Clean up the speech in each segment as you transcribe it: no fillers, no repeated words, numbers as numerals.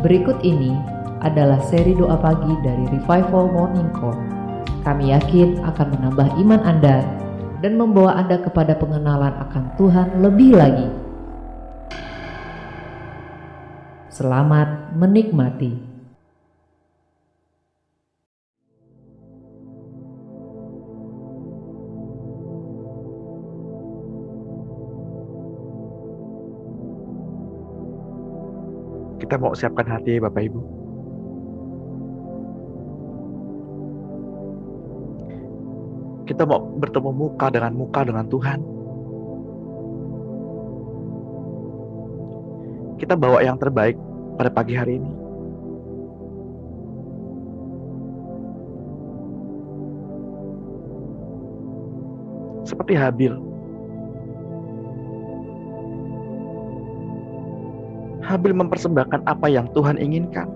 Berikut ini adalah seri doa pagi dari Revival Morning Call. Kami yakin akan menambah iman Anda dan membawa Anda kepada pengenalan akan Tuhan lebih lagi. Selamat menikmati. Kita mau siapkan hati Bapak Ibu. Kita mau bertemu muka dengan Tuhan. Kita bawa yang terbaik pada pagi hari ini. Seperti Habil. Habil mempersembahkan apa yang Tuhan inginkan.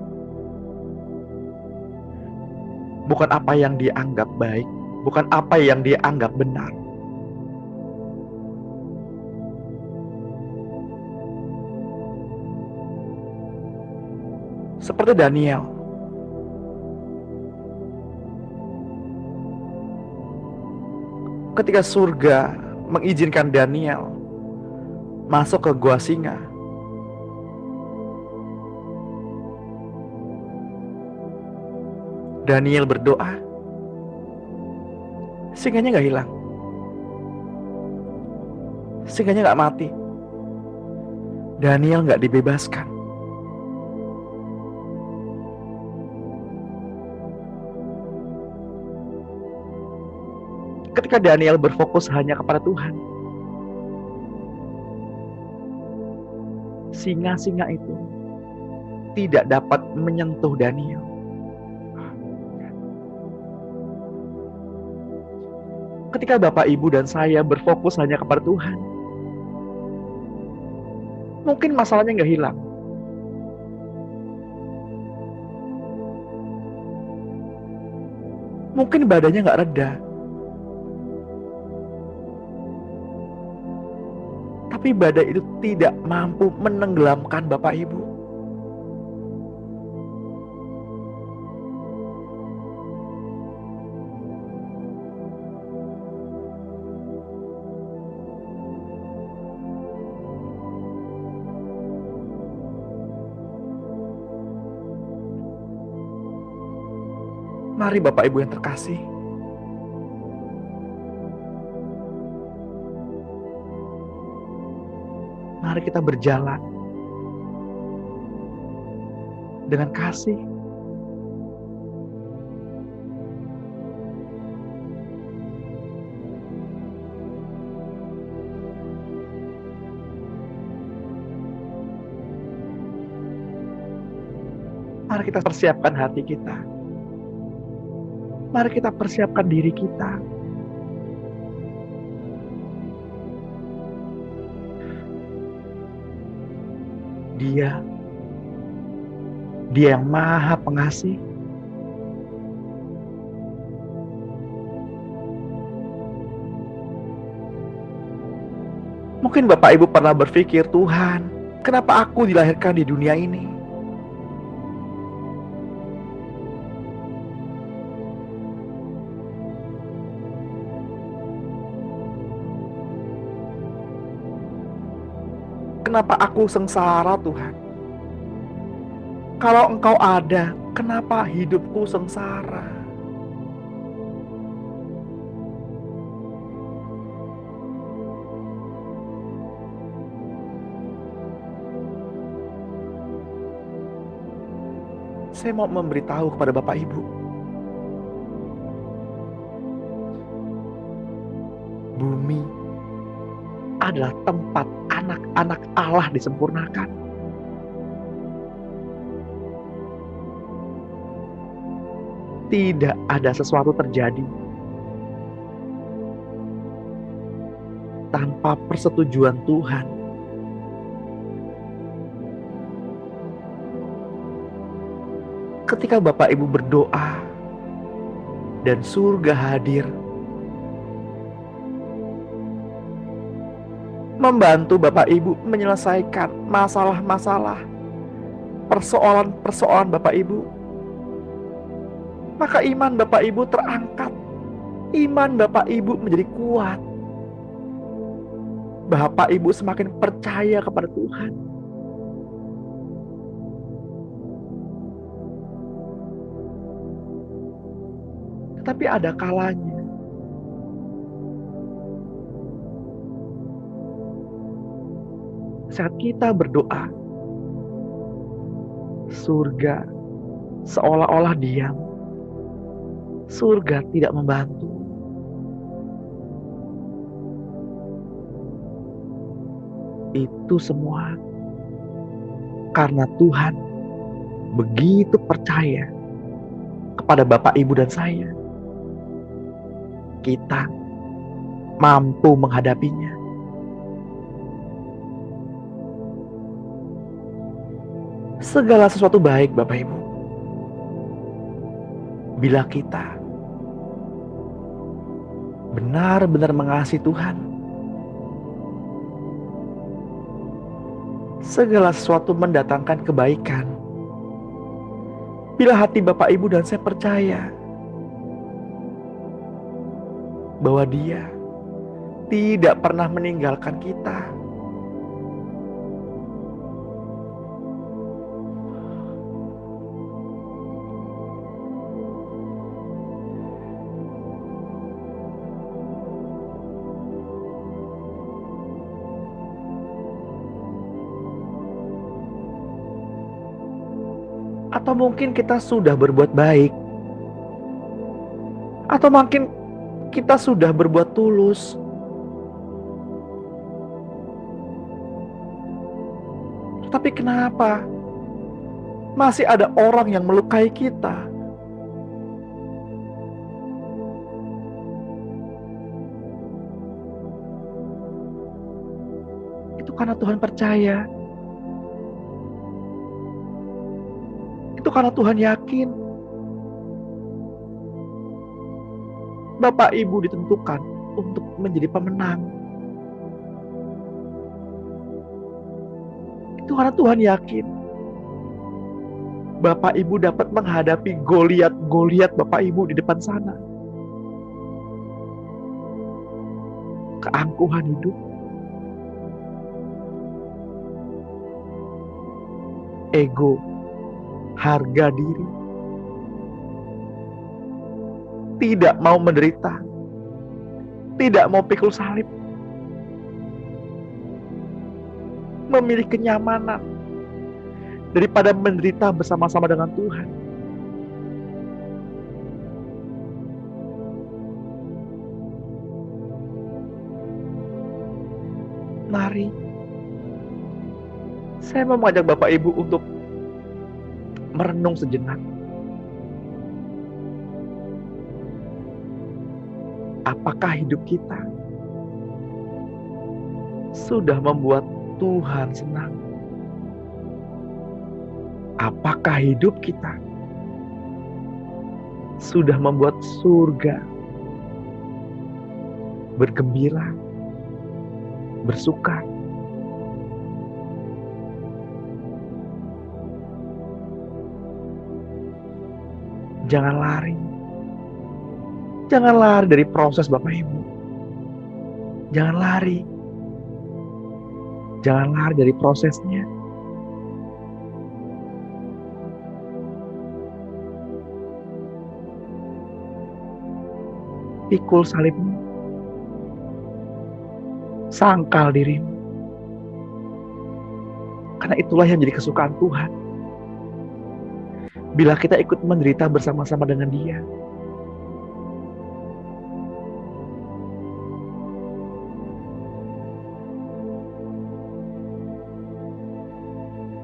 Bukan apa yang dia anggap baik, bukan apa yang dia anggap benar. Seperti Daniel. Ketika surga mengizinkan Daniel masuk ke gua singa, Daniel berdoa, singanya gak hilang, singanya gak mati, Daniel gak dibebaskan. Ketika Daniel berfokus hanya kepada Tuhan, singa-singa itu tidak dapat menyentuh Daniel. Ketika Bapak, Ibu, dan saya berfokus hanya kepada Tuhan, mungkin masalahnya nggak hilang. Mungkin badannya nggak reda. Tapi badai itu tidak mampu menenggelamkan Bapak Ibu. Mari Bapak Ibu yang terkasih, mari kita berjalan dengan kasih. Mari kita persiapkan hati kita. Mari kita persiapkan diri kita. Dia yang Maha Pengasih. Mungkin Bapak Ibu pernah berpikir, Tuhan, kenapa aku dilahirkan di dunia ini? Kenapa aku sengsara, Tuhan? Kalau Engkau ada, kenapa hidupku sengsara? Saya mau memberitahu kepada Bapak Ibu, bumi adalah tempat anak-anak Allah disempurnakan. Tidak ada sesuatu terjadi tanpa persetujuan Tuhan. Ketika Bapak Ibu berdoa dan surga hadir, membantu Bapak Ibu menyelesaikan masalah-masalah persoalan-persoalan Bapak Ibu, maka iman Bapak Ibu terangkat. Iman Bapak Ibu menjadi kuat. Bapak Ibu semakin percaya kepada Tuhan. Tetapi ada kalanya saat kita berdoa, surga seolah-olah diam. Surga tidak membantu. Itu semua karena Tuhan begitu percaya kepada Bapak, Ibu, dan saya. Kita mampu menghadapinya. Segala sesuatu baik, Bapak Ibu, bila kita benar-benar mengasihi Tuhan. Segala sesuatu mendatangkan kebaikan bila hati Bapak, Ibu, dan saya percaya bahwa Dia tidak pernah meninggalkan kita. Atau mungkin kita sudah berbuat baik, atau mungkin kita sudah berbuat tulus, tapi kenapa masih ada orang yang melukai kita? Itu karena Tuhan percaya. Itu karena Tuhan yakin Bapak Ibu ditentukan untuk menjadi pemenang. Itu karena Tuhan yakin Bapak Ibu dapat menghadapi Goliat Bapak Ibu di depan sana. Keangkuhan hidup, ego, harga diri, tidak mau menderita, tidak mau pikul salib, memilih kenyamanan daripada menderita bersama-sama dengan Tuhan. Mari, saya mau mengajak Bapak Ibu untuk merenung sejenak. Apakah hidup kita sudah membuat Tuhan senang? Apakah hidup kita sudah membuat surga bergembira, bersuka? Jangan lari. Jangan lari dari proses Bapak Ibu. Jangan lari. Jangan lari dari prosesnya. Pikul salibmu. Sangkal dirimu. Karena itulah yang menjadi kesukaan Tuhan. Bila kita ikut menderita bersama-sama dengan Dia.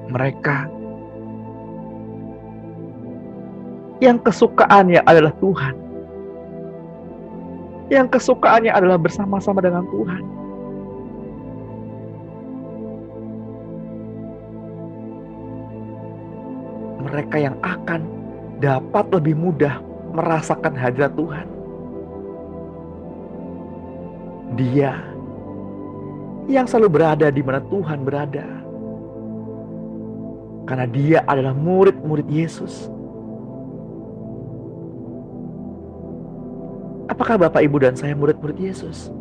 Mereka yang kesukaannya adalah Tuhan, yang kesukaannya adalah bersama-sama dengan Tuhan, mereka yang akan dapat lebih mudah merasakan hadirat Tuhan. Dia yang selalu berada di mana Tuhan berada. karena dia adalah murid-murid Yesus. Apakah Bapak, Ibu, dan saya murid-murid Yesus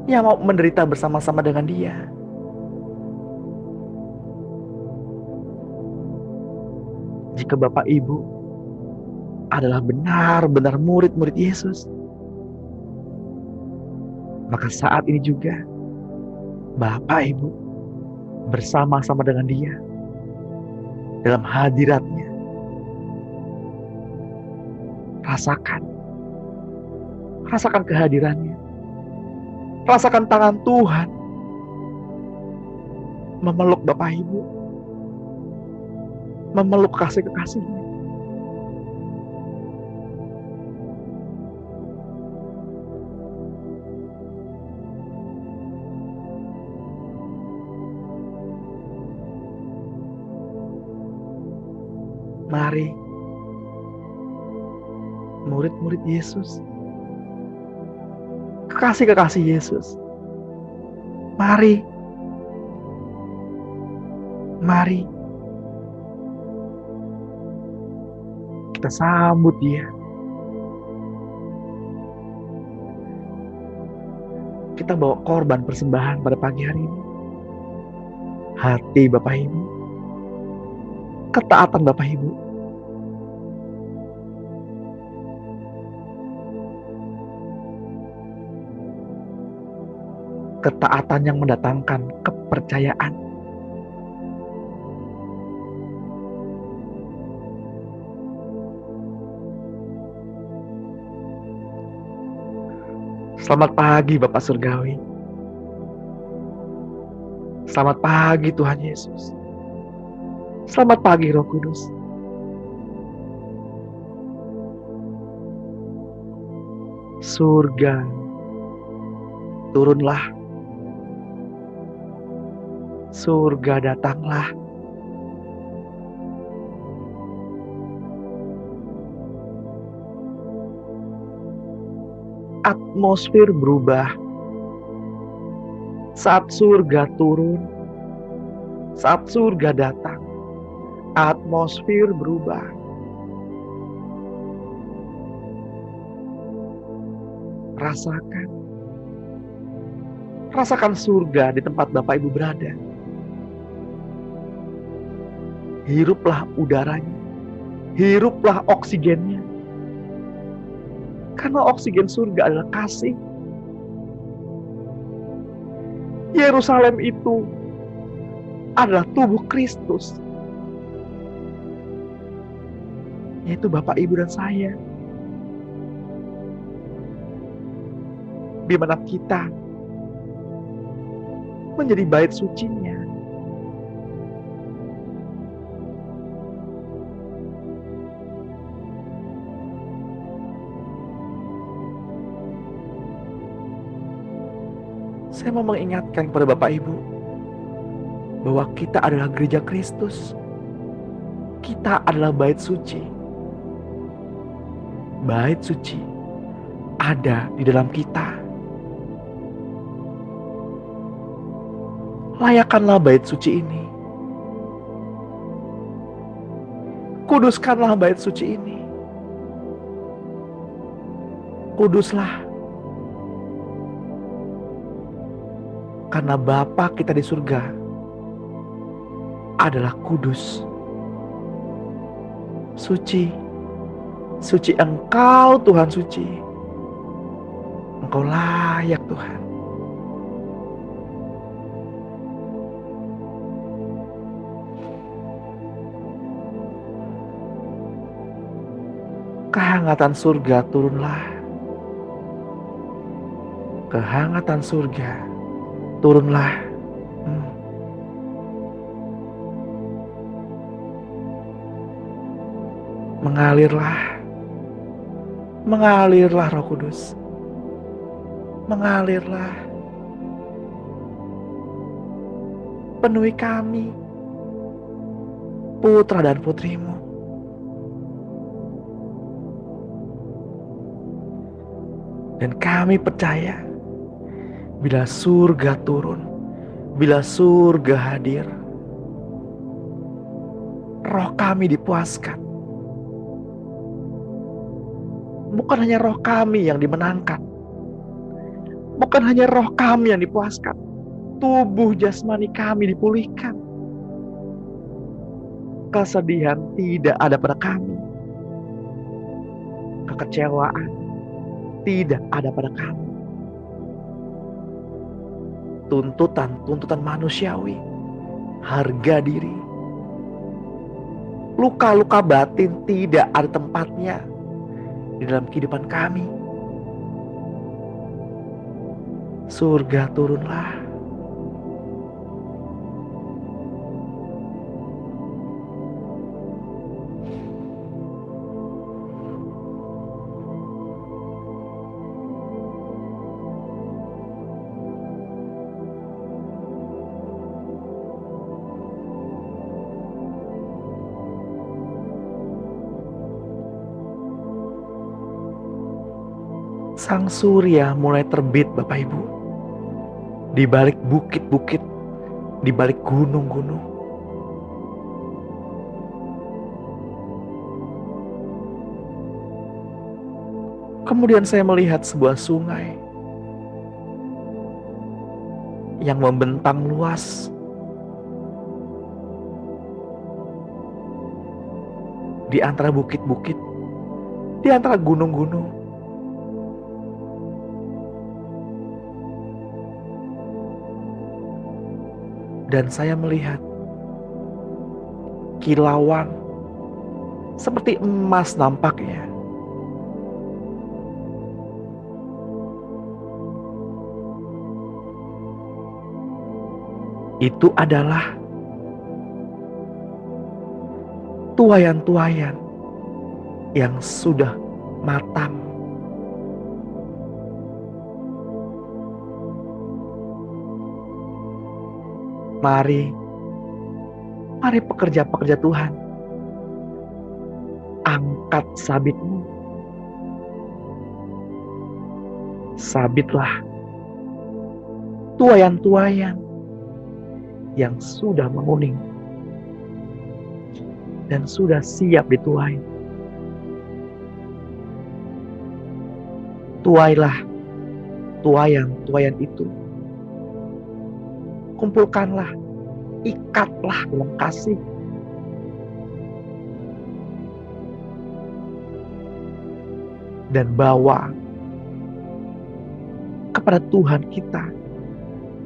yang mau menderita bersama-sama dengan dia? Jika Bapak Ibu adalah benar-benar murid-murid Yesus, maka saat ini juga Bapak Ibu bersama-sama dengan dia dalam hadiratnya. Rasakan kehadirannya. Rasakan tangan Tuhan memeluk Bapak Ibu, memeluk kasih-kekasihnya. Mari, murid-murid Yesus, kekasih-kekasih Yesus, mari kita sambut dia. Kita bawa korban persembahan pada pagi hari ini. Hati Bapak Ibu, ketaatan Bapak Ibu, ketaatan yang mendatangkan kepercayaan. Selamat pagi Bapak Surgawi. Selamat pagi Tuhan Yesus. Selamat pagi Roh Kudus. Surga, turunlah. Surga, datanglah. Atmosfer berubah saat surga turun, saat surga datang. Atmosfer berubah. Rasakan surga di tempat Bapak Ibu berada. Hiruplah udaranya, hiruplah oksigennya. Karena oksigen surga adalah kasih. Yerusalem itu adalah tubuh Kristus, yaitu Bapak, Ibu, dan saya. Di mana kita menjadi bait sucinya. Saya mau mengingatkan kepada Bapak Ibu bahwa kita adalah gereja Kristus. Kita adalah bait suci. Bait suci ada di dalam kita. Layakanlah bait suci ini. Kuduskanlah bait suci ini. Kuduslah. Karena Bapa kita di surga adalah kudus. Suci. Suci Engkau Tuhan, suci. Engkau layak Tuhan. Kehangatan surga turunlah. Kehangatan surga turunlah. Mengalirlah Roh Kudus. Mengalirlah. Penuhi kami, putra dan putrimu. Dan kami percaya bila surga turun, Bila surga hadir, roh kami dipuaskan. Bukan hanya roh kami yang dimenangkan, bukan hanya roh kami yang dipuaskan, tubuh jasmani kami dipulihkan. Kesedihan tidak ada pada kami, kekecewaan tidak ada pada kami. Tuntutan manusiawi, harga diri, luka-luka batin tidak ada tempatnya di dalam kehidupan kami. Surga turunlah. Sang surya mulai terbit, Bapak Ibu, di balik bukit-bukit, di balik gunung-gunung. Kemudian saya melihat sebuah sungai yang membentang luas di antara bukit-bukit, di antara gunung-gunung. Dan saya melihat kilauan seperti emas nampaknya. Itu adalah tuayan-tuayan yang sudah matang. Mari pekerja-pekerja Tuhan, angkat sabitmu. Sabitlah tuayan-tuayan yang sudah menguning dan sudah siap dituai. Tuailah tuayan-tuayan itu. Kumpulkanlah, ikatlah dalam kasih. Dan bawa kepada Tuhan kita,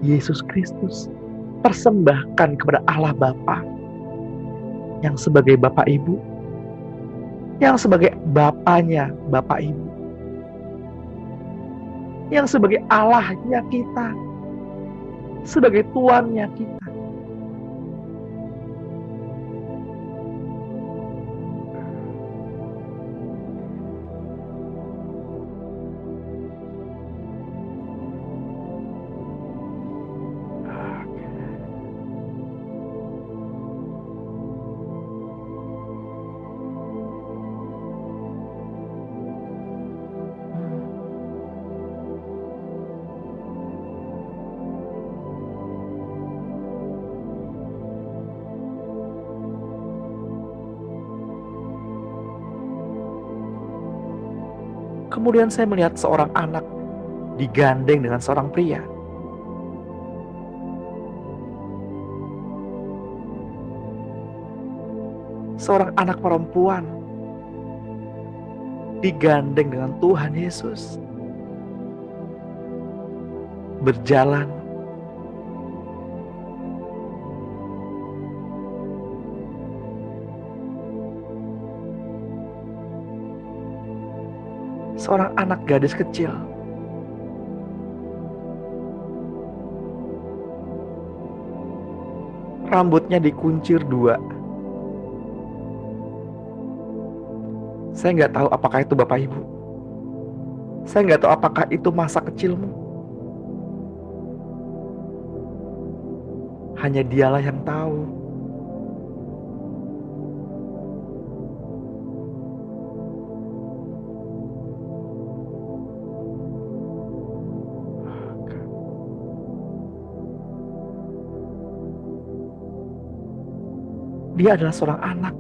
Yesus Kristus. Persembahkan kepada Allah Bapa, yang sebagai Bapak Ibu, yang sebagai Bapanya Bapak Ibu, yang sebagai Allahnya kita, sebagai Tuannya kita. Kemudian saya melihat seorang anak digandeng dengan seorang pria. Seorang anak perempuan digandeng dengan Tuhan Yesus. Berjalan seorang anak gadis kecil. Rambutnya dikuncir dua. Saya nggak tahu apakah itu Bapak Ibu. Saya nggak tahu apakah itu masa kecilmu. Hanya Dialah yang tahu. Dia adalah seorang anak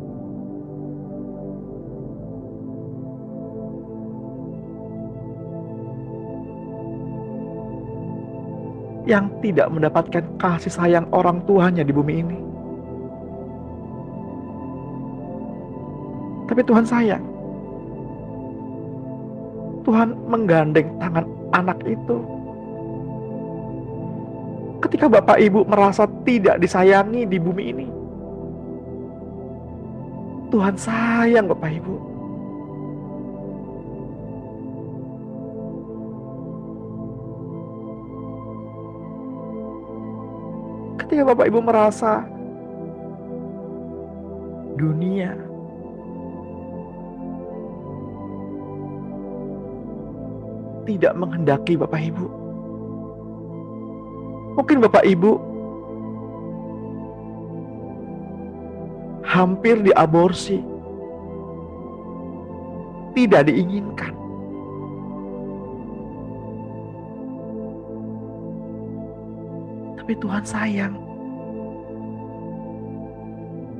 yang tidak mendapatkan kasih sayang orang tuanya di bumi ini. Tapi Tuhan sayang. Tuhan menggandeng tangan anak itu. Ketika Bapak Ibu merasa tidak disayangi di bumi ini, Tuhan sayang Bapak Ibu. Ketika Bapak Ibu merasa dunia tidak menghendaki Bapak Ibu, mungkin Bapak Ibu hampir diaborsi, tidak diinginkan. Tapi Tuhan sayang.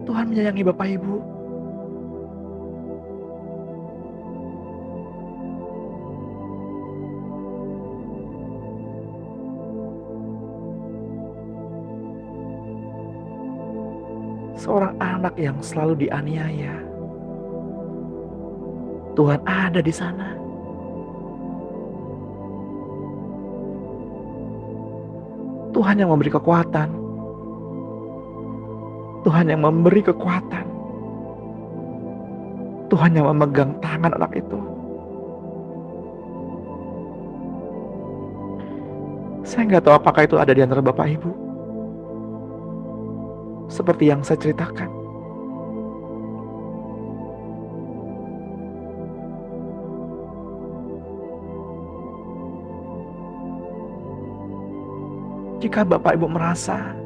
Tuhan menyayangi Bapak Ibu. Seorang anak yang selalu dianiaya, Tuhan ada di sana. Tuhan yang memberi kekuatan. Tuhan yang memberi kekuatan. Tuhan yang memegang tangan anak itu. Saya nggak tahu apakah itu ada di antara Bapak Ibu. Seperti yang saya ceritakan. Jika Bapak Ibu merasa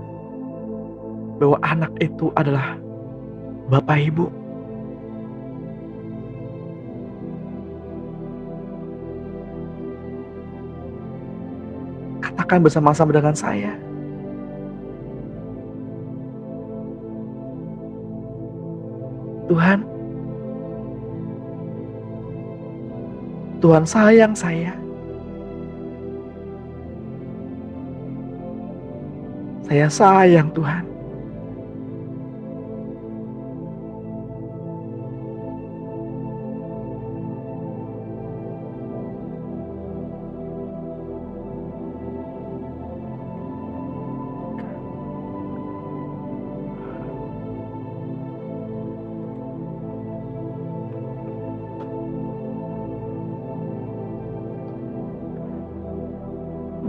bahwa anak itu adalah Bapak Ibu, katakan bersama-sama dengan saya, Tuhan, Tuhan sayang saya. Saya sayang Tuhan.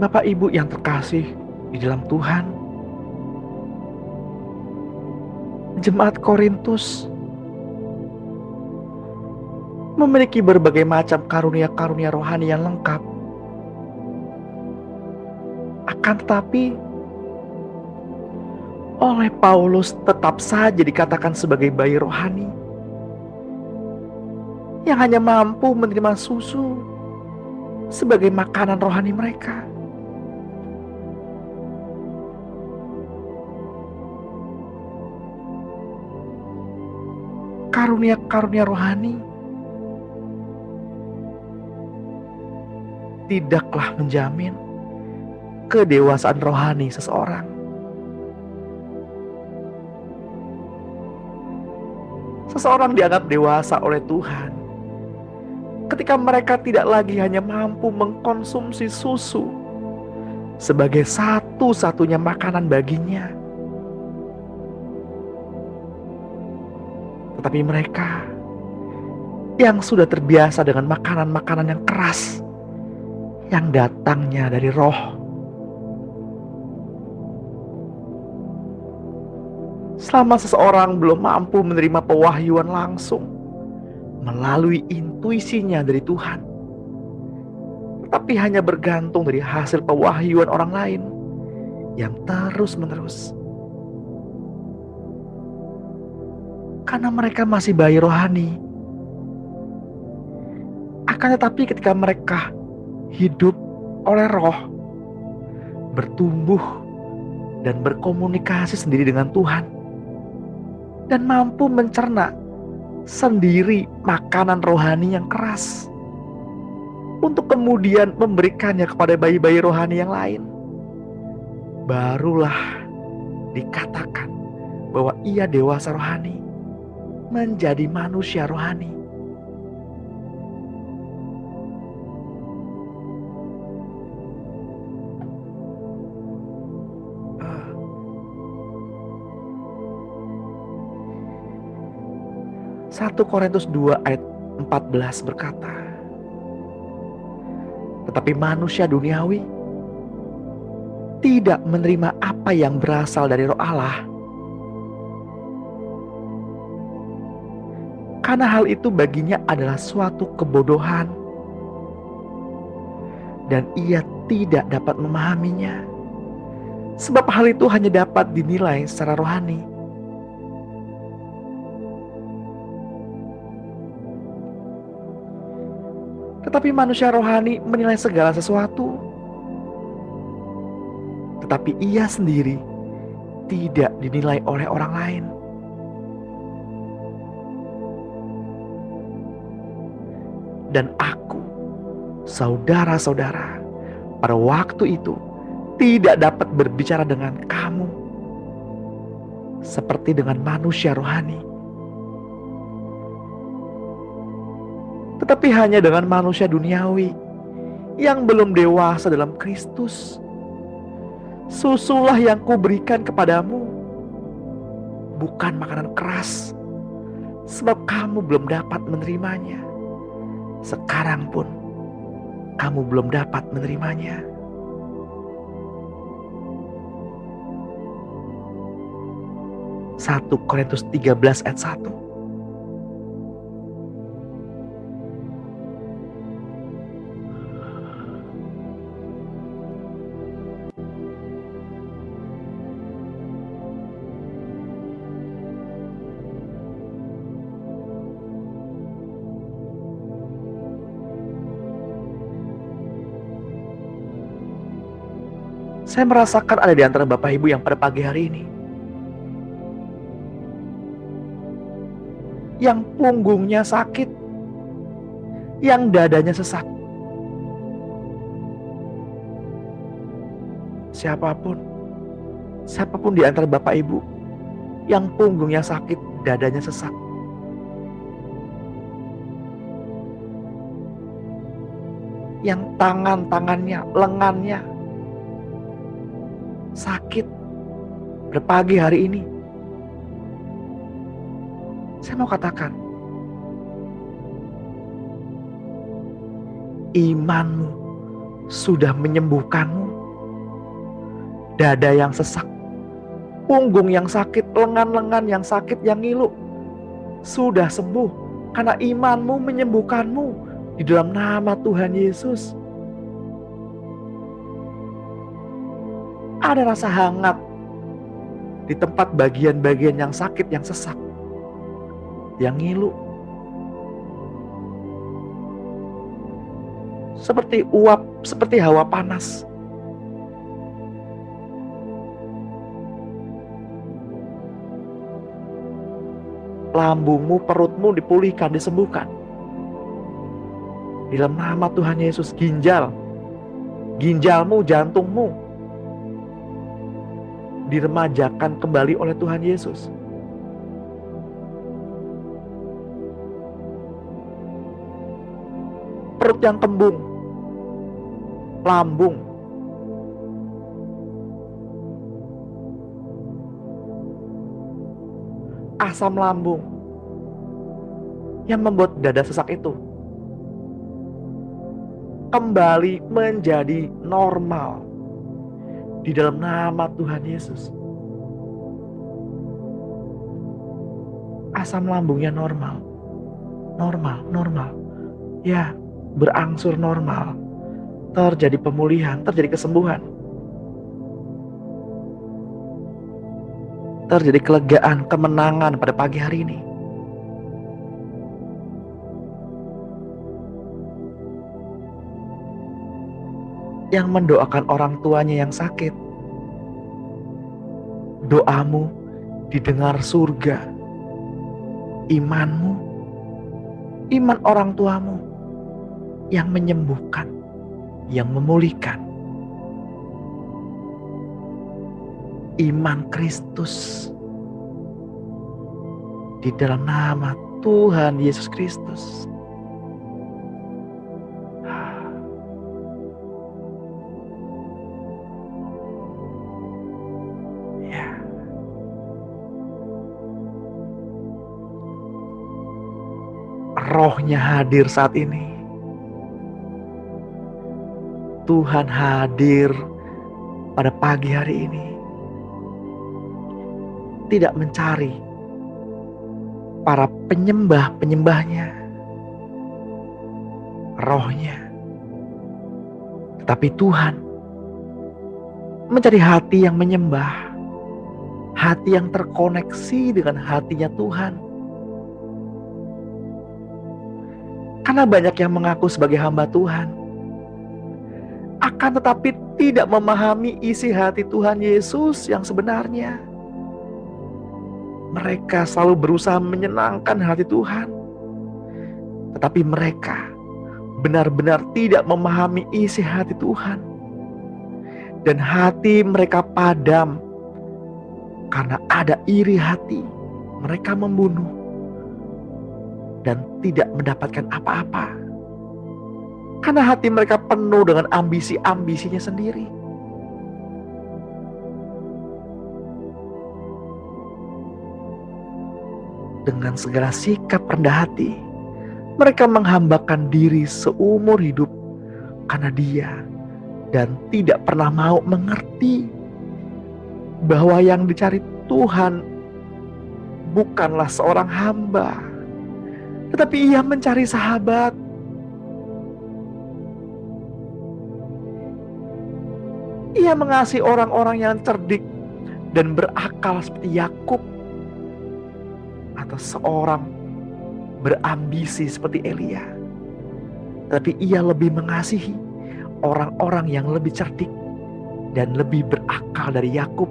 Bapak Ibu yang terkasih di dalam Tuhan, Jemaat Korintus memiliki berbagai macam karunia-karunia rohani yang lengkap. Akan tetapi, oleh Paulus tetap saja dikatakan sebagai bayi rohani yang hanya mampu menerima susu sebagai makanan rohani mereka. Karunia-karunia rohani tidaklah menjamin kedewasaan rohani seseorang. Seseorang dianggap dewasa oleh Tuhan ketika mereka tidak lagi hanya mampu mengkonsumsi susu sebagai satu-satunya makanan baginya, tetapi mereka yang sudah terbiasa dengan makanan-makanan yang keras yang datangnya dari roh. Selama seseorang belum mampu menerima pewahyuan langsung melalui intuisinya dari Tuhan, tetapi hanya bergantung dari hasil pewahyuan orang lain yang terus-menerus, karena mereka masih bayi rohani. Akan tetapi ketika mereka hidup oleh roh, bertumbuh dan berkomunikasi sendiri dengan Tuhan, dan mampu mencerna sendiri makanan rohani yang keras untuk kemudian memberikannya kepada bayi-bayi rohani yang lain, barulah dikatakan bahwa ia dewasa rohani, menjadi manusia rohani. Satu Korintus 2 ayat 14 berkata, tetapi manusia duniawi tidak menerima apa yang berasal dari Roh Allah, karena hal itu baginya adalah suatu kebodohan dan ia tidak dapat memahaminya, sebab hal itu hanya dapat dinilai secara rohani. Tetapi manusia rohani menilai segala sesuatu, tetapi ia sendiri tidak dinilai oleh orang lain. Dan aku, saudara-saudara, pada waktu itu tidak dapat berbicara dengan kamu seperti dengan manusia rohani, tetapi hanya dengan manusia duniawi yang belum dewasa dalam Kristus. Susulah yang kuberikan kepadamu, bukan makanan keras, sebab kamu belum dapat menerimanya. Sekarang pun kamu belum dapat menerimanya. Satu Korintus 13 ayat 1. Saya merasakan ada di antara Bapak Ibu yang pada pagi hari ini yang punggungnya sakit, yang dadanya sesak. Siapapun di antara Bapak Ibu yang punggungnya sakit, dadanya sesak, yang tangannya, lengannya sakit berpagi hari ini, saya mau katakan, imanmu sudah menyembuhkanmu. Dada yang sesak, punggung yang sakit, lengan-lengan yang sakit, yang ngilu, sudah sembuh karena imanmu menyembuhkanmu di dalam nama Tuhan Yesus. Ada rasa hangat di tempat bagian-bagian yang sakit, yang sesak, yang ngilu. Seperti uap, seperti hawa panas. Lambungmu, perutmu dipulihkan, disembuhkan. Di dalam nama Tuhan Yesus. Ginjalmu, jantungmu diremajakan kembali oleh Tuhan Yesus. Perut yang kembung, lambung, asam lambung yang membuat dada sesak itu kembali menjadi normal di dalam nama Tuhan Yesus. Asam lambungnya normal. Ya, berangsur normal. Terjadi pemulihan, terjadi kesembuhan. Terjadi kelegaan, kemenangan pada pagi hari ini. Yang mendoakan orang tuanya yang sakit, doamu didengar surga imanmu, iman orang tuamu yang menyembuhkan, yang memulihkan. Iman Kristus di dalam nama Tuhan Yesus Kristus. Ya. Rohnya hadir saat ini. Tuhan hadir pada pagi hari ini. Tidak mencari para penyembah-penyembahnya, rohnya. Tetapi Tuhan mencari hati yang menyembah, hati yang terkoneksi dengan hatinya Tuhan. Karena banyak yang mengaku sebagai hamba Tuhan, akan tetapi tidak memahami isi hati Tuhan Yesus yang sebenarnya. Mereka selalu berusaha menyenangkan hati Tuhan, tetapi mereka benar-benar tidak memahami isi hati Tuhan. Dan hati mereka padam karena ada iri hati. Mereka membunuh dan tidak mendapatkan apa-apa, karena hati mereka penuh dengan ambisi-ambisinya sendiri. Dengan segala sikap rendah hati, mereka menghambakan diri seumur hidup karena dia, dan tidak pernah mau mengerti bahwa yang dicari Tuhan bukanlah seorang hamba, tetapi ia mencari sahabat. Ia mengasihi orang-orang yang cerdik dan berakal seperti Yakub, atau seorang berambisi seperti Elia. Tapi ia lebih mengasihi orang-orang yang lebih cerdik dan lebih berakal dari Yakub,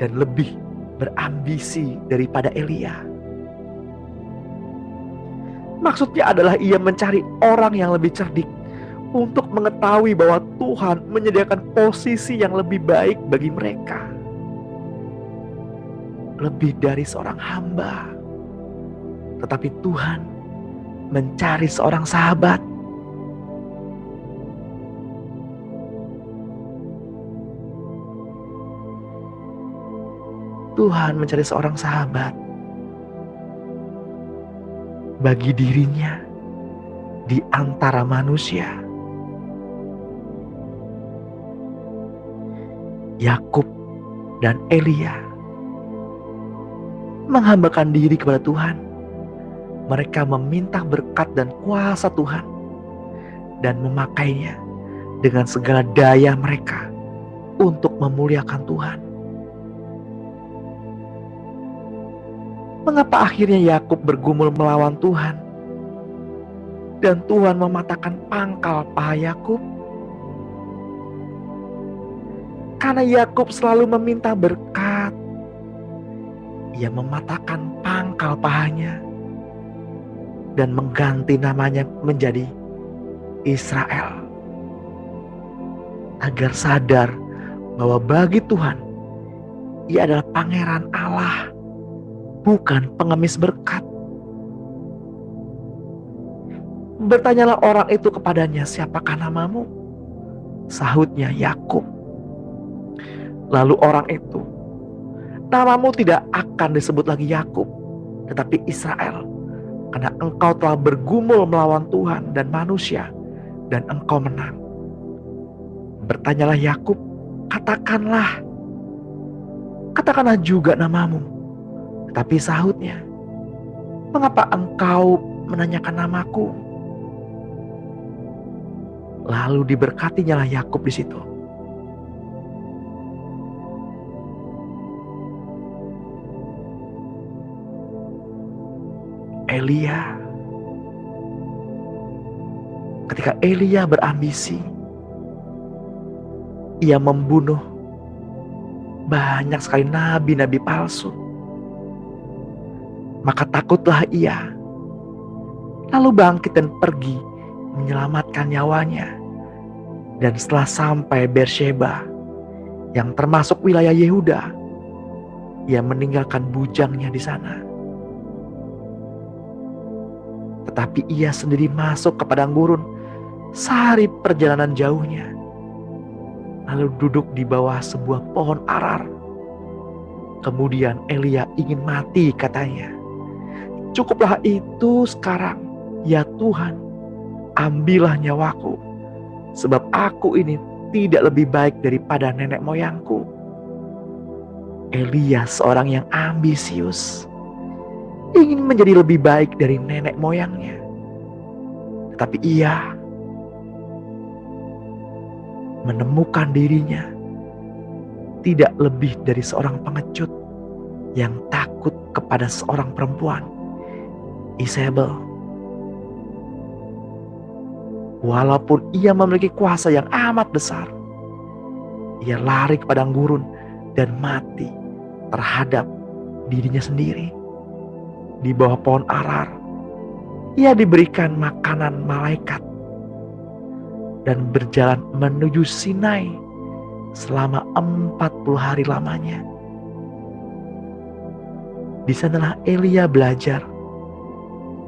dan lebih berambisi daripada Elia. Maksudnya adalah ia mencari orang yang lebih cerdik untuk mengetahui bahwa Tuhan menyediakan posisi yang lebih baik bagi mereka, lebih dari seorang hamba. Tetapi Tuhan mencari seorang sahabat. Tuhan mencari seorang sahabat bagi dirinya di antara manusia. Yakub dan Elia menghambakan diri kepada Tuhan. Mereka meminta berkat dan kuasa Tuhan dan memakainya dengan segala daya mereka untuk memuliakan Tuhan. Mengapa akhirnya Yakub bergumul melawan Tuhan dan Tuhan mematahkan pangkal paha Yakub? Karena Yakub selalu meminta berkat, ia mematahkan pangkal pahanya dan mengganti namanya menjadi Israel, agar sadar bahwa bagi Tuhan ia adalah pangeran Allah, bukan pengemis berkat. Bertanyalah orang itu kepadanya, "Siapakah namamu?" Sahutnya, "Yakub." Lalu orang itu, "Namamu tidak akan disebut lagi Yakub, tetapi Israel, karena engkau telah bergumul melawan Tuhan dan manusia, dan engkau menang." Bertanyalah Yakub, Katakanlah juga namamu." Tetapi sahutnya, "Mengapa engkau menanyakan namaku?" Lalu diberkatinyalah Yakub di situ. Elia, ketika Elia berambisi, ia membunuh banyak sekali nabi-nabi palsu. Maka takutlah ia, lalu bangkit dan pergi menyelamatkan nyawanya. Dan setelah sampai Beersheba, yang termasuk wilayah Yehuda, ia meninggalkan bujangnya di sana. Tetapi ia sendiri masuk ke padang gurun sehari perjalanan jauhnya, lalu duduk di bawah sebuah pohon arar. Kemudian Elia ingin mati, katanya. Cukuplah itu sekarang, ya Tuhan, ambillah nyawaku, sebab aku ini tidak lebih baik daripada nenek moyangku. Elia seorang yang ambisius, ingin menjadi lebih baik dari nenek moyangnya. Tetapi ia menemukan dirinya tidak lebih dari seorang pengecut yang takut kepada seorang perempuan, Isabel. Walaupun ia memiliki kuasa yang amat besar, ia lari ke padang gurun dan mati terhadap dirinya sendiri. Di bawah pohon arar, ia diberikan makanan malaikat dan berjalan menuju Sinai selama 40 hari lamanya. Di sanalah Elia belajar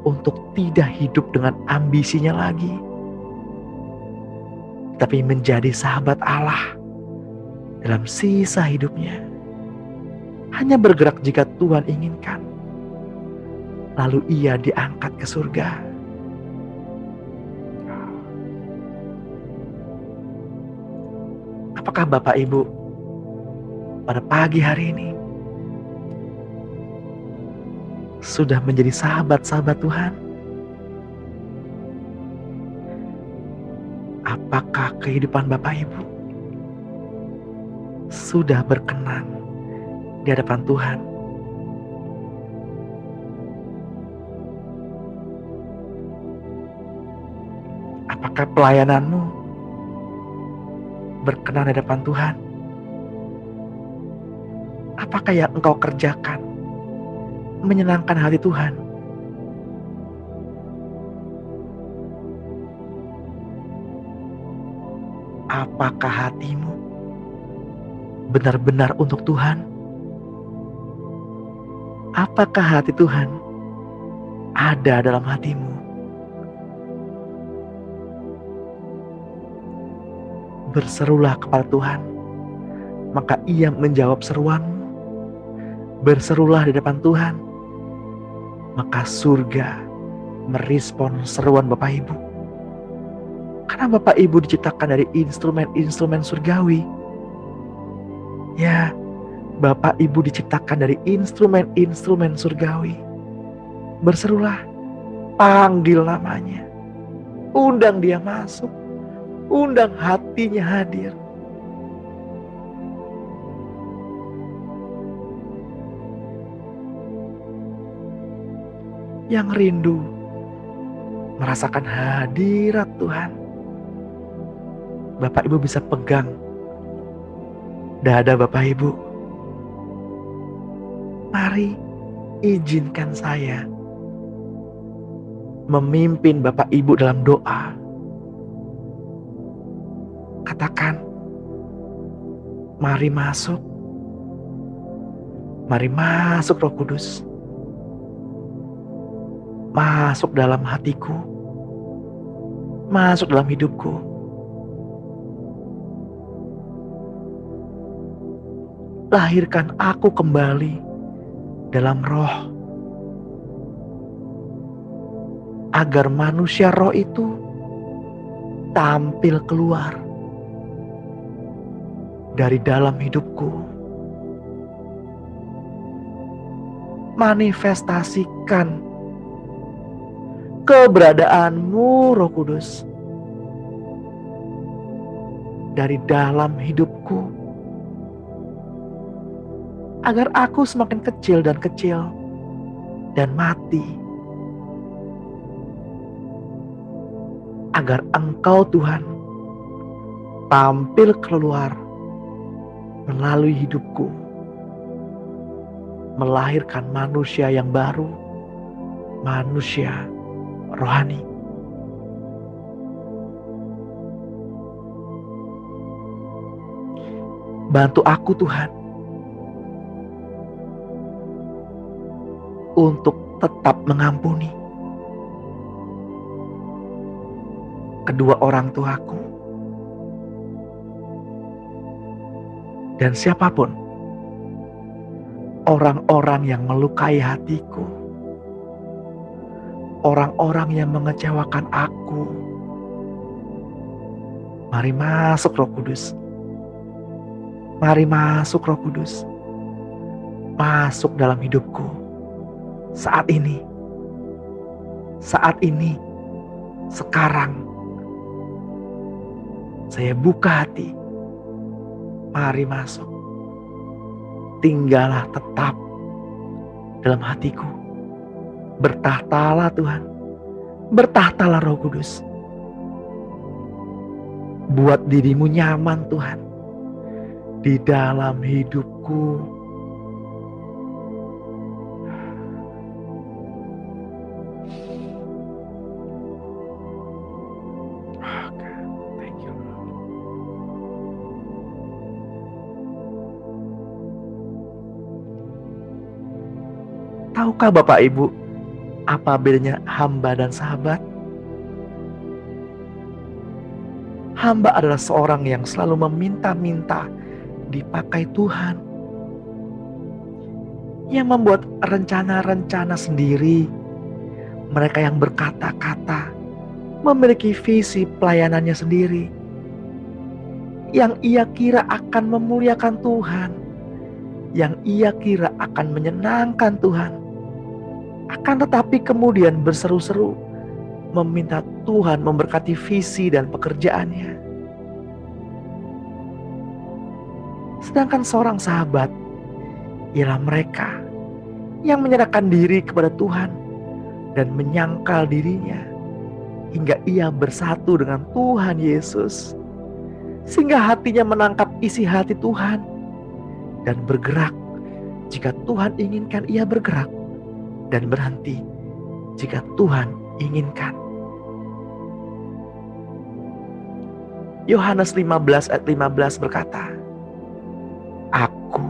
untuk tidak hidup dengan ambisinya lagi, tapi menjadi sahabat Allah dalam sisa hidupnya. Hanya bergerak jika Tuhan inginkan. Lalu ia diangkat ke surga. Apakah Bapak Ibu pada pagi hari ini sudah menjadi sahabat-sahabat Tuhan? Apakah kehidupan Bapak Ibu sudah berkenan di hadapan Tuhan? Apakah pelayananmu berkenan di hadapan Tuhan? Apakah yang engkau kerjakan menyenangkan hati Tuhan? Apakah hatimu benar-benar untuk Tuhan? Apakah hati Tuhan ada dalam hatimu? Berserulah kepada Tuhan, maka Ia menjawab seruanmu. Berserulah di depan Tuhan, maka surga merespon seruan Bapak Ibu. Karena Bapak Ibu diciptakan dari instrumen-instrumen surgawi. Ya, Bapak Ibu diciptakan dari instrumen-instrumen surgawi. Berserulah, panggil namanya, undang dia masuk, undang hatinya hadir. Yang rindu merasakan hadirat Tuhan, Bapak Ibu bisa pegang dada Bapak Ibu. Mari izinkan saya memimpin Bapak Ibu dalam doa. Katakan, mari masuk. Mari masuk Roh Kudus. Masuk dalam hatiku. Masuk dalam hidupku. Lahirkan aku kembali dalam roh. Agar manusia roh itu tampil keluar dari dalam hidupku. Manifestasikan keberadaanmu Roh Kudus dari dalam hidupku, agar aku semakin kecil dan mati, agar Engkau Tuhan tampil keluar melalui hidupku, melahirkan manusia yang baru, manusia rohani. Bantu aku Tuhan untuk tetap mengampuni kedua orang tuaku dan siapapun orang-orang yang melukai hatiku, orang-orang yang mengecewakan aku. Mari masuk Roh Kudus. Mari masuk Roh Kudus. Masuk dalam hidupku. Saat ini. Sekarang. Saya buka hati. Mari masuk. Tinggallah tetap dalam hatiku. Bertahtalah Tuhan. Bertahtalah Roh Kudus. Buat dirimu nyaman Tuhan di dalam hidupku. Thank you, Lord. Tahukah Bapak Ibu apa bedanya hamba dan sahabat? Hamba adalah seorang yang selalu meminta-minta dipakai Tuhan, yang membuat rencana-rencana sendiri. Mereka yang berkata-kata, memiliki visi pelayanannya sendiri, yang ia kira akan memuliakan Tuhan, yang ia kira akan menyenangkan Tuhan. Akan tetapi kemudian berseru-seru meminta Tuhan memberkati visi dan pekerjaannya. Sedangkan seorang sahabat ialah mereka yang menyerahkan diri kepada Tuhan dan menyangkal dirinya hingga ia bersatu dengan Tuhan Yesus, sehingga hatinya menangkap isi hati Tuhan dan bergerak jika Tuhan inginkan ia bergerak, dan berhenti jika Tuhan inginkan. Yohanes 15 ayat 15 berkata, Aku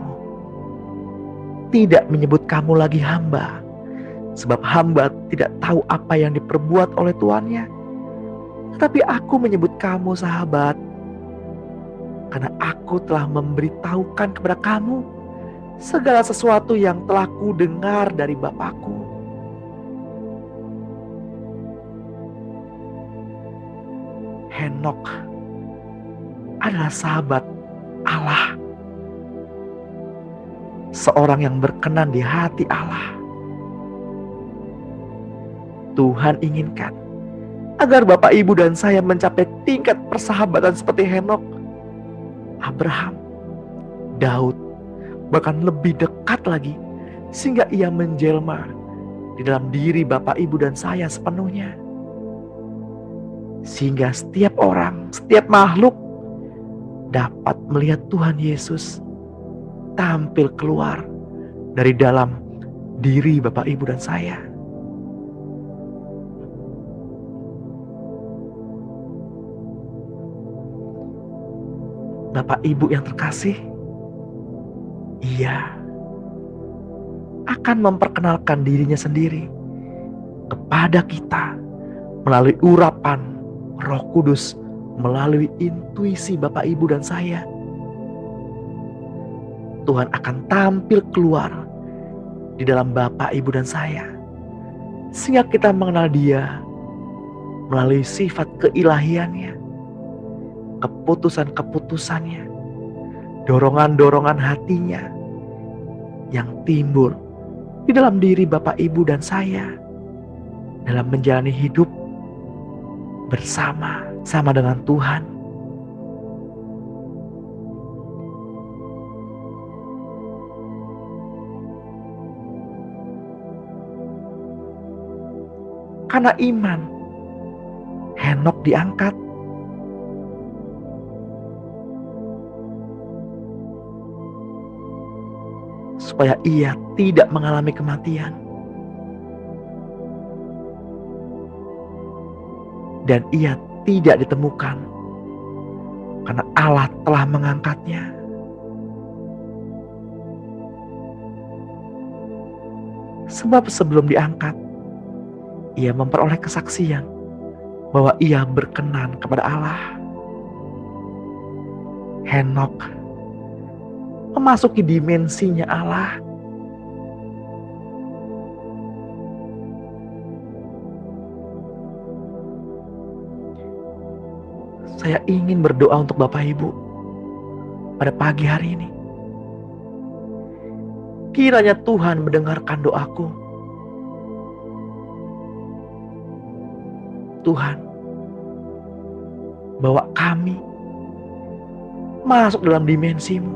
tidak menyebut kamu lagi hamba, sebab hamba tidak tahu apa yang diperbuat oleh tuannya. Tetapi aku menyebut kamu sahabat, karena aku telah memberitahukan kepada kamu segala sesuatu yang telah ku dengar dari Bapakku. Henok adalah sahabat Allah, seorang yang berkenan di hati Allah. Tuhan inginkan agar Bapak, Ibu, dan saya mencapai tingkat persahabatan seperti Henok, Abraham, Daud, bahkan lebih dekat lagi, sehingga ia menjelma di dalam diri Bapak, Ibu, dan saya sepenuhnya. Sehingga setiap orang, setiap makhluk dapat melihat Tuhan Yesus tampil keluar dari dalam diri Bapak, Ibu, dan saya. Bapak, Ibu yang terkasih, ia akan memperkenalkan dirinya sendiri kepada kita melalui urapan Roh Kudus, melalui intuisi Bapak, Ibu, dan saya. Tuhan akan tampil keluar di dalam Bapak, Ibu, dan saya, sehingga kita mengenal Dia melalui sifat keilahiannya, keputusan-keputusannya, dorongan-dorongan hatinya yang timbul di dalam diri Bapak, Ibu, dan saya dalam menjalani hidup bersama dengan Tuhan. Karena iman, Henok diangkat. Supaya ia tidak mengalami kematian. dan ia tidak ditemukan karena Allah telah mengangkatnya. Sebab sebelum diangkat, ia memperoleh kesaksian bahwa ia berkenan kepada Allah. Henokh memasuki dimensinya Allah. Saya ingin berdoa untuk Bapak Ibu pada pagi hari ini. Kiranya Tuhan mendengarkan doaku. Tuhan, bawa kami masuk dalam dimensimu,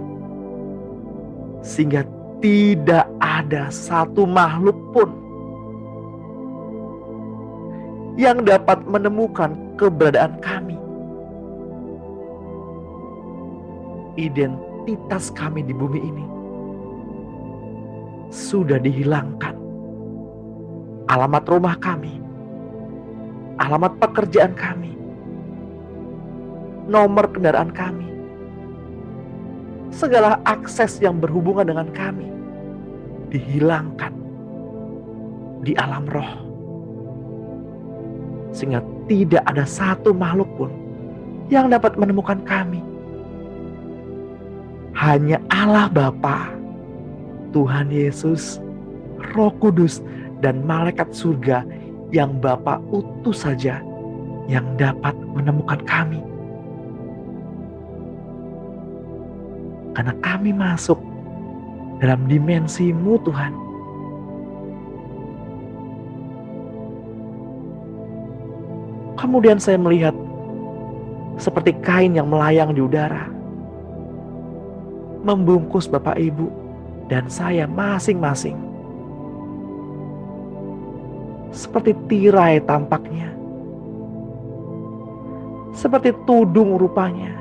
sehingga tidak ada satu makhluk pun yang dapat menemukan keberadaan kami. Identitas kami di bumi ini sudah dihilangkan. Alamat rumah kami, alamat pekerjaan kami, nomor kendaraan kami, segala akses yang berhubungan dengan kami dihilangkan di alam roh, sehingga tidak ada satu makhluk pun yang dapat menemukan kami. Hanya Allah Bapa, Tuhan Yesus, Roh Kudus, dan malaikat surga yang Bapa utus saja yang dapat menemukan kami. Karena kami masuk dalam dimensi-Mu, Tuhan. Kemudian saya melihat seperti kain yang melayang di udara, membungkus Bapak Ibu dan saya masing-masing. Seperti tirai tampaknya, seperti tudung rupanya.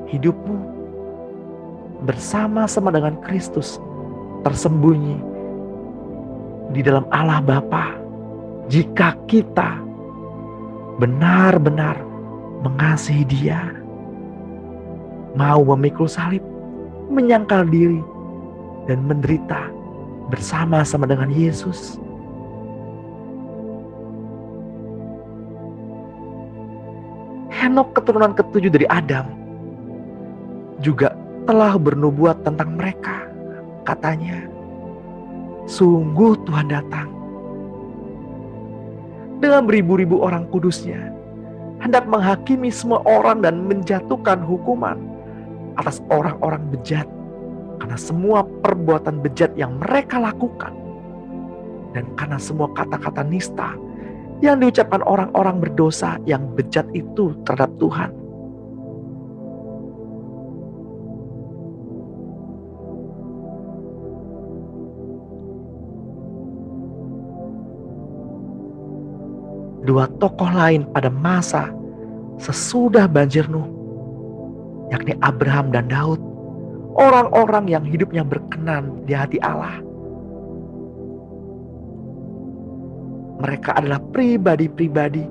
Hidupmu bersama-sama dengan Kristus tersembunyi di dalam Allah Bapa, jika kita benar-benar mengasihi Dia, mau memikul salib, menyangkal diri, dan menderita bersama-sama dengan Yesus. Henokh, keturunan ketujuh dari Adam, juga telah bernubuat tentang mereka. Katanya, sungguh Tuhan datang dengan beribu-ribu orang kudusnya, hendak menghakimi semua orang dan menjatuhkan hukuman atas orang-orang bejat karena semua perbuatan bejat yang mereka lakukan, dan karena semua kata-kata nista yang diucapkan orang-orang berdosa yang bejat itu terhadap Tuhan. Dua tokoh lain pada masa sesudah banjir Nuh, yakni Abraham dan Daud, orang-orang yang hidupnya berkenan di hati Allah. Mereka adalah pribadi-pribadi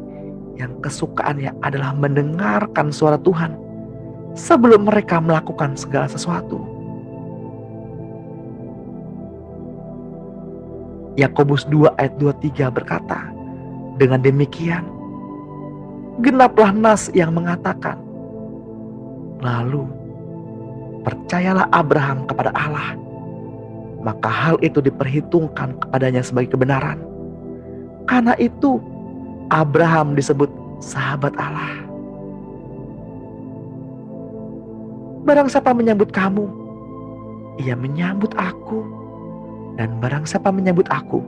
yang kesukaannya adalah mendengarkan suara Tuhan sebelum mereka melakukan segala sesuatu. Yakobus 2 ayat 23 berkata, dengan demikian, genaplah nas yang mengatakan, lalu percayalah Abraham kepada Allah, maka hal itu diperhitungkan kepadanya sebagai kebenaran. Karena itu Abraham disebut sahabat Allah. Barang siapa menyambut kamu, ia menyambut aku. Dan barang siapa menyambut aku,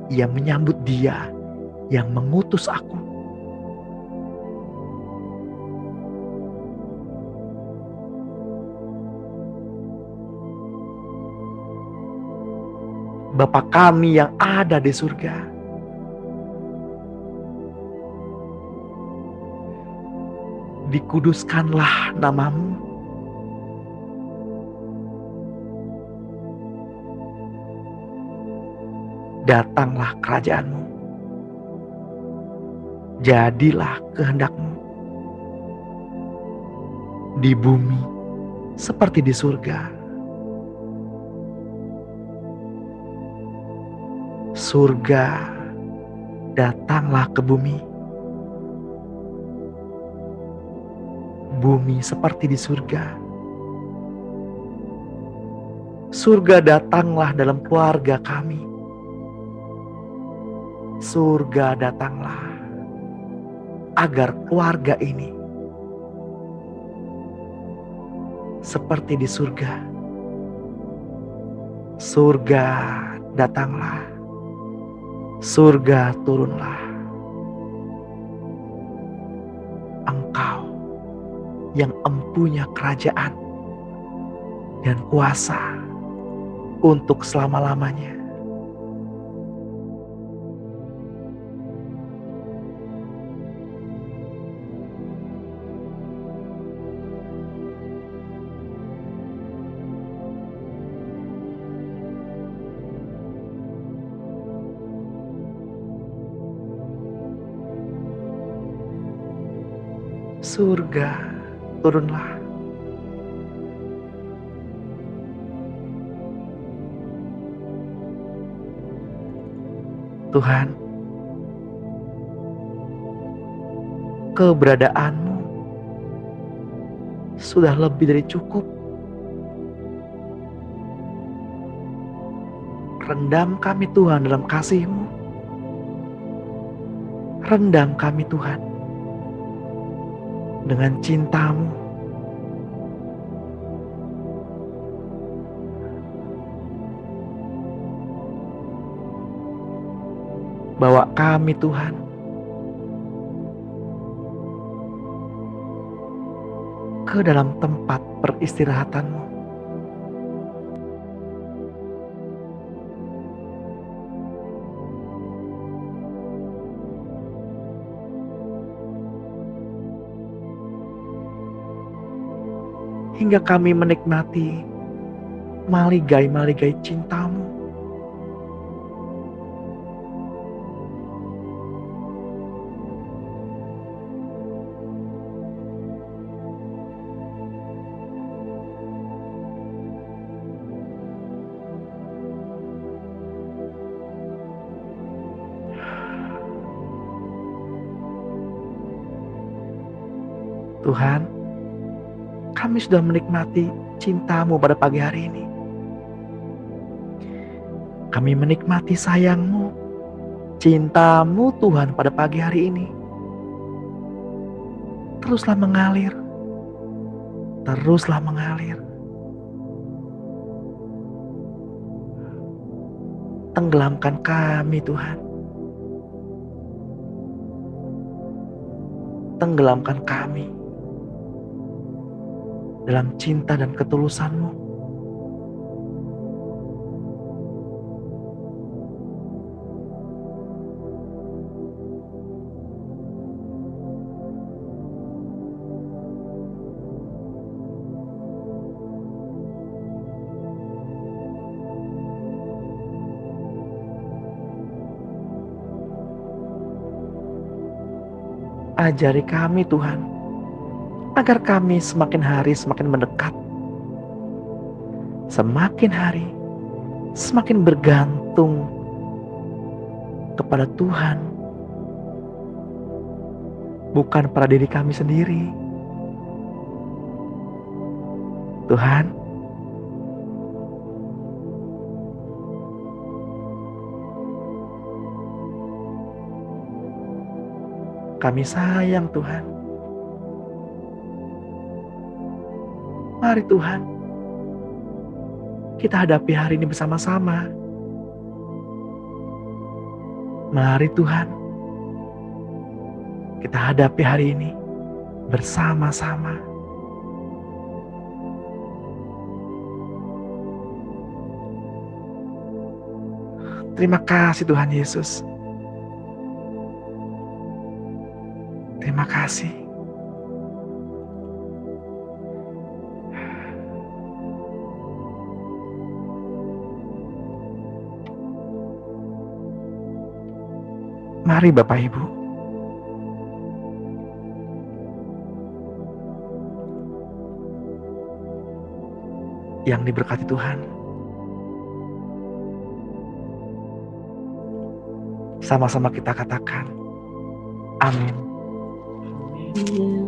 ia menyambut Dia yang mengutus aku. Bapa kami yang ada di surga, dikuduskanlah nama-Mu. Datanglah kerajaan-Mu. Jadilah kehendak-Mu di bumi seperti di surga. Surga, datanglah ke bumi. Bumi seperti di surga. Surga, datanglah dalam keluarga kami. Surga, datanglah agar keluarga ini seperti di surga. Surga, datanglah. Surga, turunlah. Engkau yang empunya kerajaan dan kuasa untuk selama-lamanya. Surga, turunlah. Tuhan, keberadaanmu sudah lebih dari cukup. Rendam kami Tuhan dalam kasih-Mu. Rendam kami Tuhan dengan cinta-Mu. Bawa kami Tuhan ke dalam tempat peristirahatan-Mu. Hingga kami menikmati maligai-maligai cinta-Mu. Tuhan, kami sudah menikmati cinta-Mu pada pagi hari ini. Kami menikmati sayang-Mu, cinta-Mu Tuhan pada pagi hari ini. Teruslah mengalir. Teruslah mengalir. Tenggelamkan kami Tuhan. Tenggelamkan kami dalam cinta dan ketulusan-Mu. Ajari kami Tuhan, agar kami semakin hari semakin mendekat. Semakin hari semakin bergantung kepada Tuhan. Bukan pada diri kami sendiri. Tuhan, kami sayang Tuhan. Mari Tuhan, kita hadapi hari ini bersama-sama. Mari Tuhan, kita hadapi hari ini bersama-sama. Terima kasih Tuhan Yesus. Terima kasih. Mari Bapak Ibu, yang diberkati Tuhan. Sama-sama kita katakan, amin. Amin.